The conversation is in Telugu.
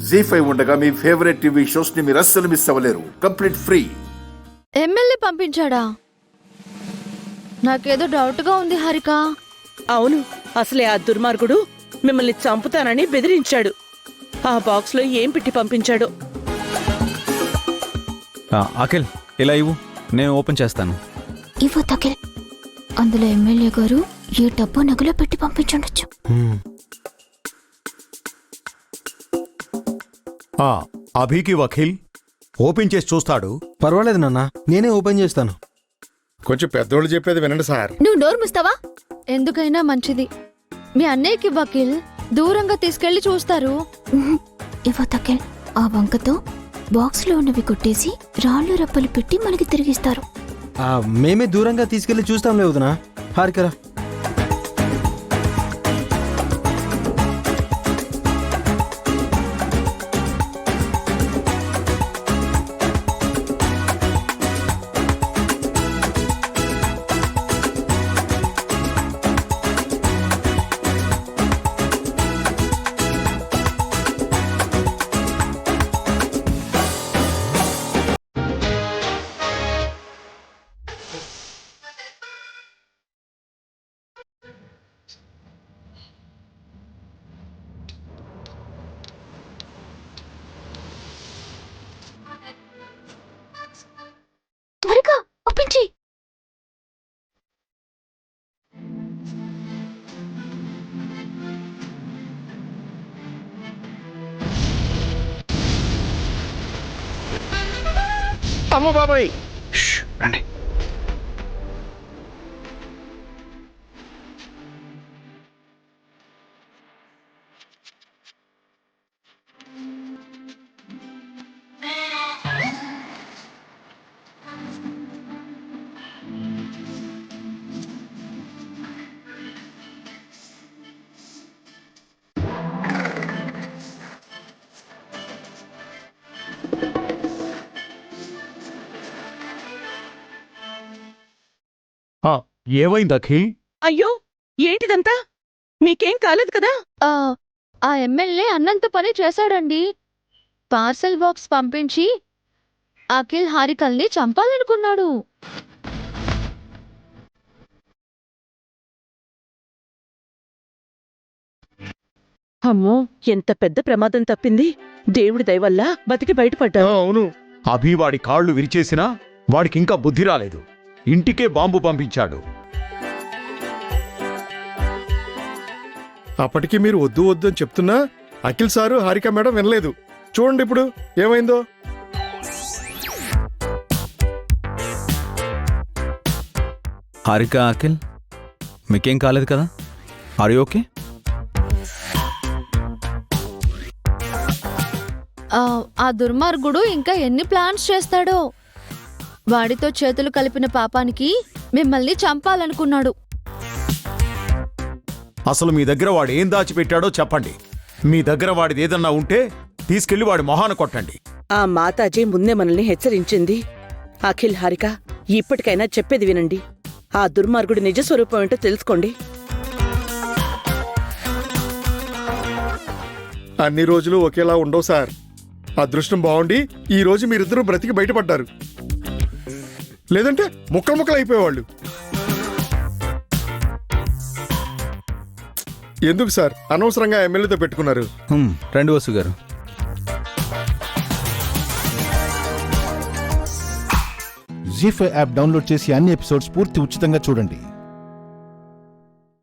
జీ5 ఉండగా మీ ఫేవరెట్ టీవీ షోస్ ని మీరు అస్సలు మిస్ అవ్వలేరు. Complete free. ఎమ్మెల్యే పంపించాడా? నాకేదో డౌట్ గా ఉంది హారిక. అవును, అసలే ఆ దుర్మార్గుడు మిమ్మల్ని చంపుతానని బెదిరించాడు. ఆ బాక్స్ లో ఏం పెట్టి పంపించాడు? అఖిల్, ఇలా ఇవ్వు, నేను ఓపెన్ చేస్తాను. ఇవ్వు అఖిల్. అందులో ఎమ్మెల్యే గారు ఏ డబ్బు నగలో పెట్టి పంపించుండొచ్చు. అభికి వకీల్ ఓపెన్ చేసి చూస్తాడు. పర్వాలేదు నాన్న, నేనే ఓపెన్ చేస్తాను. కొంచెం పెద్దోళ్ళు చెప్పేది వినండి సార్. నువ్వు నోరు ముస్తావా? ఎందుకైనా మంచిది. మీ అన్నయ్యకి వకీల్ దూరంగా తీసుకెళ్లి చూస్తారు. ఇవ్వు అఖిల్. ఆ వంకతో బాక్స్ లో ఉన్నవి కొట్టేసి రాళ్ళు రప్పలు పెట్టి మనకి తిరిగిస్తారు. మేమే దూరంగా తీసుకెళ్లి చూస్తాం లేవుదనా. హారికరా. త్వరగా ఓపెన్ చేయి. అమ్మ బాబాయ్, రండి. ఏమైంది అఖిల్? అయ్యో, ఏంటిదంతా? మీకేం కాలేదు కదా? ఆ ఎమ్మెల్యే అన్నంత పని చేశాడండి. పార్సల్ బాక్స్ పంపించి అఖిల్ హారికల్ని చంపాలనుకున్నాడు. అమ్మో, ఎంత పెద్ద ప్రమాదం తప్పింది. దేవుడి దయవల్ల బతికి బయటపడ్డా. అవును. అభి వాడి కాళ్ళు విరిచేసినా వాడికింకా బుద్ధి రాలేదు. ఇంటికే బాంబు పంపించాడు. అప్పటికి మీరు వద్దు వద్దు అని చెప్తున్నా అఖిల్ సారు హారిక మేడం వినలేదు. చూడండి ఇప్పుడు ఏమైందో. హారిక, అఖిల్, మీకేం కాలేదు కదా? Are you okay? ఆ దుర్మార్గుడు ఇంకా ఎన్ని ప్లాన్స్ చేస్తాడో. వాడితో చేతులు కలిపిన పాపానికి మిమ్మల్ని చంపాలనుకున్నాడు. అసలు మీ దగ్గర వాడు ఏం దాచిపెట్టాడో చెప్పండి. మీ దగ్గర వాడిది ఏదన్నా ఉంటే తీసుకెళ్లి వాడి మొహాన కొట్టండి. ఆ మాతాజీ ముందే మనల్ని హెచ్చరించింది. అఖిల్, హారిక, ఇప్పటికైనా చెప్పేది వినండి. ఆ దుర్మార్గుడి నిజస్వరూపం ఏంటో తెలుసుకోండి. అన్ని రోజులు ఒకేలా ఉండవు సార్. అదృష్టం బాగుండి ఈ రోజు మీరిద్దరూ బ్రతికి బయటపడ్డారు. లేదంటే ముక్కలు ముక్కలు అయిపోయేవాళ్ళు. ఎందుకు సార్ అనవసరంగా ఎమ్మెల్యేతో పెట్టుకున్నారు? రండి వసు గారు. జీ5 యాప్ డౌన్లోడ్ చేసి అన్ని ఎపిసోడ్స్ పూర్తి ఉచితంగా చూడండి.